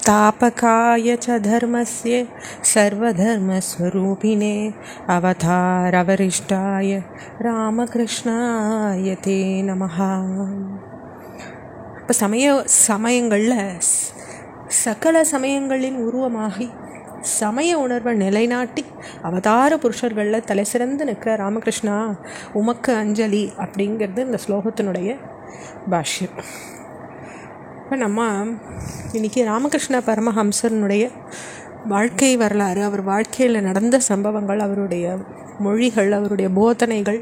स्थापकाय च धर्मस्य सर्वधर्मस्वरूपिणे अवतारवरिष्ठाय रामकृष्णाय ते நமஹ. இப்போ சமயங்களில் சகல சமயங்களின் உருவமாகி சமய உணர்வை நிலைநாட்டி அவதார புருஷர்களில் தலை சிறந்து நிற்கிற ராமகிருஷ்ணா உமக்கு அஞ்சலி அப்படிங்கிறது இந்த ஸ்லோகத்தினுடைய பாஷ்யம். இப்போ நம்ம இன்றைக்கி ராமகிருஷ்ண பரமஹம்சனுடைய வாழ்க்கை வரலாறு, அவர் வாழ்க்கையில் நடந்த சம்பவங்கள், அவருடைய மொழிகள், அவருடைய போதனைகள்,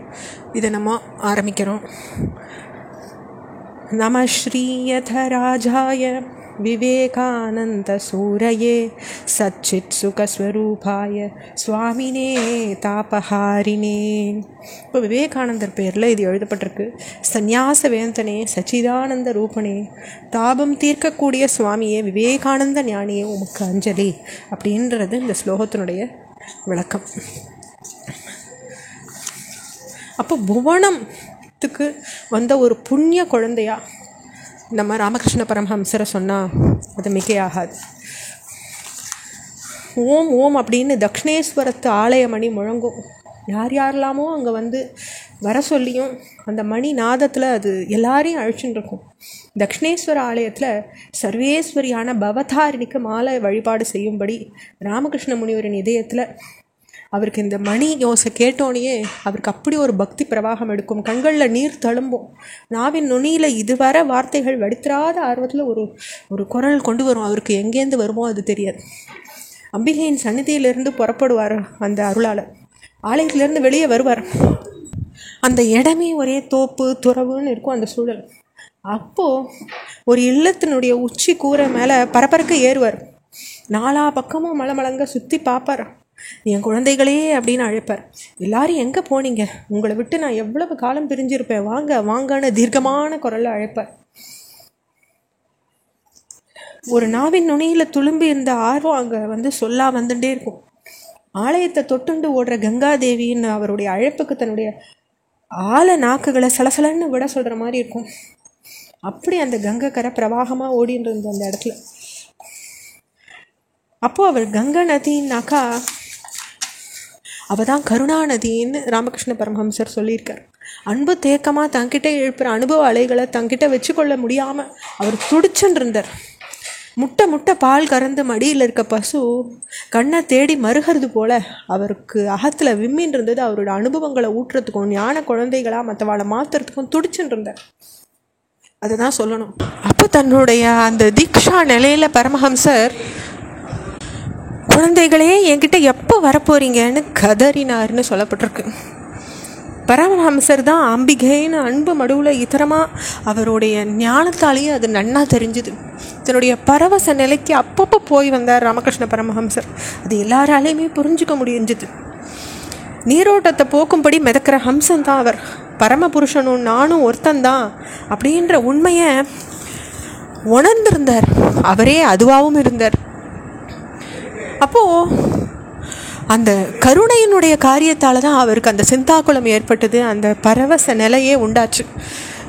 இதை நம்ம ஆரம்பிக்கிறோம். நம ஸ்ரீயதராஜாய விவேகானந்த சூரயே சச்சித் சுகஸ்வரூபாய சுவாமினே தாபஹாரினே. இப்போ விவேகானந்தர் பேரில் இது எழுதப்பட்டிருக்கு. சந்நியாச வேந்தனே, சச்சிதானந்த ரூபனே, தாபம் தீர்க்கக்கூடிய சுவாமியே, விவேகானந்த ஞானியே, உமக்கு அஞ்சலி அப்படின்றது இந்த ஸ்லோகத்தினுடைய விளக்கம். அப்போ புவனத்துக்கு வந்த ஒரு புண்ணிய குழந்தையா நம்ம ராமகிருஷ்ண பரமஹம்சரை சொன்னால் அது மிகையாகாது. ஓம் ஓம் அப்படின்னு தக்ஷிணேஸ்வரத்து ஆலய மணி முழங்கும். யார் யாரெல்லாமோ அங்கே வந்து வர சொல்லியும் அந்த மணி நாதத்தில் அது எல்லாரையும் அழிச்சுட்டு இருக்கும். தக்ஷிணேஸ்வர ஆலயத்தில் சர்வேஸ்வரியான பவதாரிணிக்கு மாலை வழிபாடு செய்யும்படி ராமகிருஷ்ண முனிவரின் இதயத்தில் அவருக்கு இந்த மணி யோசை கேட்டோனையே அவருக்கு அப்படி ஒரு பக்தி பிரவாகம் எடுக்கும். கண்களில் நீர் தழும்பும். நாவின் நுனியில் இதுவரை வார்த்தைகள் வடித்திராத ஆர்வத்தில் ஒரு குரல் கொண்டு வரும். அவருக்கு எங்கேருந்து வருமோ அது தெரியாது. அம்பிகையின் சந்நிதியிலிருந்து புறப்படுவார் அந்த அருளாளர். ஆலயத்திலேருந்து வெளியே வருவார். அந்த இடமே ஒரே தோப்பு துறவுன்னு இருக்கும் அந்த சூழல். அப்போது ஒரு இல்லத்தினுடைய உச்சி கூரை மேலே பரபரக்க ஏறுவார். நாலா பக்கமும் மலமலங்க சுற்றி பார்ப்பார். என் குழந்தைகளே அப்படின்னு அழைப்பார். எல்லாரும் எங்கே போனீங்க? உங்களை விட்டு நான் எவ்வளவு காலம் பிரிஞ்சிருப்பேன், வாங்க வாங்கன்னு தீர்க்கமான குரலில் அழைப்பார். ஒரு நாவின் நுனியில் துளும்பி இருந்த ஆர்வம் அங்கே வந்து சொல்லா வந்துட்டே இருக்கும். ஆலயத்தை தொட்டுண்டு ஓடுற கங்காதேவின்னு அவருடைய அழைப்புக்கு தன்னுடைய ஆல நாக்குகளை சலசலன்னு விட சொல்கிற மாதிரி இருக்கும். அப்படி அந்த கங்கை கரை பிரவாகமாக ஓடின்னு இருந்த அந்த இடத்துல. அப்போது அவர் கங்கா நதினாக்கா அவள் தான் கருணாநதின்னு ராமகிருஷ்ண பரமஹம்சர் சொல்லியிருக்கார். அன்பு தேக்கமாக தங்கிட்ட எழுப்புகிற அனுபவ அலைகளை தங்கிட்ட வச்சுக்கொள்ள முடியாமல் அவர் துடிச்சுன்னு இருந்தார். முட்டை முட்டை பால் கறந்து மடியில் இருக்க பசு கண்ணை தேடி மருகிறது போல் அவருக்கு அகத்தில் விம்மின் இருந்தது. அவரோட அனுபவங்களை ஊட்டுறதுக்கும் ஞான குழந்தைகளாக மற்றவாளை மாற்றுறதுக்கும் துடிச்சுன்னு இருந்தார். அதை தான் சொல்லணும். அப்போ தன்னுடைய அந்த தீக்ஷா நிலையில் பரமஹம்சர், குழந்தைகளே என்கிட்ட எப்போ வரப்போறீங்கன்னு கதறினார்னு சொல்லப்பட்டிருக்கு. பரமஹம்சர் தான் அம்பிகைன்னு அன்பு மடுவில் இதரமாக அவருடைய ஞானத்தாலேயே அது நன்னா தெரிஞ்சுது. தன்னுடைய பரவச நிலைக்கு அப்பப்போ போய் வந்தார் ராமகிருஷ்ண பரமஹம்சர். அது எல்லாராலையுமே புரிஞ்சுக்க முடிஞ்சுது. நீரோட்டத்தை போக்கும்படி மிதக்கிற ஹம்சன் தான் அவர். பரமபுருஷனும் நானும் ஒருத்தந்தான் அப்படின்ற உண்மையை உணர்ந்திருந்தார். அவரே அதுவாகவும் இருந்தார். அப்போது அந்த கருணையினுடைய காரியத்தால் தான் அவருக்கு அந்த சிந்தாக்குளம் ஏற்பட்டது. அந்த பரவச நிலையே உண்டாச்சு.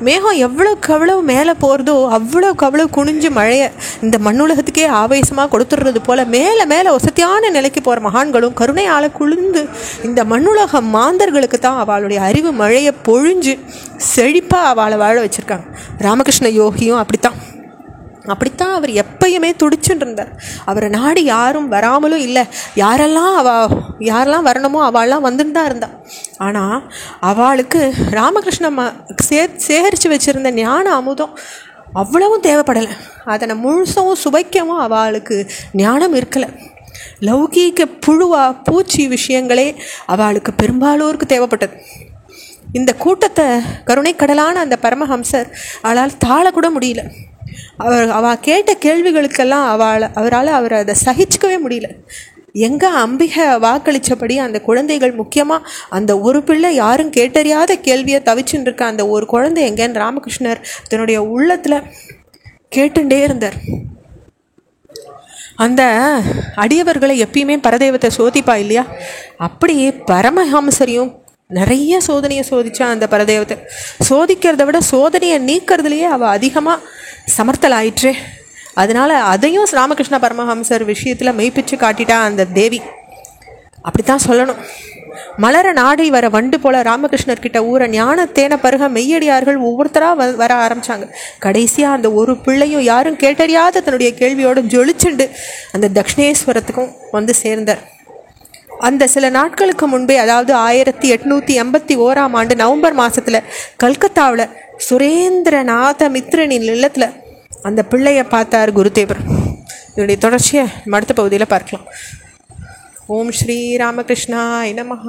மேகம் எவ்வளோக்கு அவ்வளோ மேலே போகிறதோ அவ்வளோக்கு அவ்வளோ குனிஞ்சு மழையை இந்த மண்ணுலகத்துக்கே ஆவேசமாக கொடுத்துடுறது போல் மேலே மேலே வசதியான நிலைக்கு போகிற மகான்களும் கருணையால் குளிர்ந்து இந்த மண்ணுலக மாந்தர்களுக்கு தான் அவளுடைய அறிவு மழையை பொழிஞ்சு செழிப்பாக அவளை வாழ வச்சுருக்காங்க. ராமகிருஷ்ண யோகியும் அப்படித்தான் அவர் எப்பயுமே துடிச்சுட்டு இருந்தார். அவரை நாடி யாரும் வராமலும் இல்லை. யாரெல்லாம் வரணுமோ அவள்லாம் வந்துட்டு தான் இருந்தாள். ஆனால் அவளுக்கு ராமகிருஷ்ணன் சேகரித்து வச்சுருந்த ஞான அமுதம் அவ்வளவும் தேவைப்படலை. அதனை முழுசவும் சுவைக்கவும் அவளுக்கு ஞானம் இருக்கலை. லௌகீக புழுவா பூச்சி விஷயங்களே அவளுக்கு பெரும்பாலோருக்கு தேவைப்பட்டது. இந்த கூட்டத்தை கருணைக்கடலான அந்த பரமஹம்சர் அவளால் தாழக்கூட முடியல. அவள் கேட்ட கேள்விகளுக்கெல்லாம் அவரால் அதை சகிச்சுக்கவே முடியல. எங்கே அம்பிகை வாக்களித்தபடி அந்த குழந்தைகள், முக்கியமாக அந்த ஒரு பிள்ளை யாரும் கேட்டறியாத கேள்வியை தவிச்சுன்னு இருக்க அந்த ஒரு குழந்தை எங்கேன்னு ராமகிருஷ்ணர் தன்னுடைய உள்ளத்தில் கேட்டுட்டே இருந்தார். அந்த அடியவர்களை எப்பயுமே பரதெய்வத்தை சோதிப்பா இல்லையா, அப்படி பரமஹம்சரையும் நிறைய சோதனையை சோதிச்சா. அந்த பரதெய்வத்தை சோதிக்கிறத விட சோதனையை நீக்கிறதுலையே அவள் அதிகமாக சமர்த்தலாயிற்றே. அதனால் அதையும் ராமகிருஷ்ண பரமஹம்சர் விஷயத்தில் மெய்ப்பிச்சு காட்டிட்டா அந்த தேவி. அப்படித்தான் சொல்லணும். மலர நாடி வர வண்டு போல ராமகிருஷ்ணர்கிட்ட ஊரை ஞானத்தேன பருக மெய்யடியார்கள் ஒவ்வொருத்தராக வர ஆரம்பித்தாங்க. கடைசியாக அந்த ஒரு பிள்ளையும் யாரும் கேட்டறியாத தன்னுடைய கேள்வியோடு ஜொலிச்சுண்டு அந்த தக்ஷிணேஸ்வரத்துக்கும் வந்து சேர்ந்தார். அந்த சில நாட்களுக்கு முன்பே, அதாவது 1881 நவம்பர் மாதத்தில் கல்கத்தாவில் சுரேந்திரநாத மித்ரனின் இல்லத்தில் அந்த பிள்ளையை பார்த்தார் குருதேவர். இதனுடைய தொடர்ச்சியை அடுத்த பகுதியில் பார்க்கலாம். ஓம் ஸ்ரீ ராமகிருஷ்ணாய நமஹ.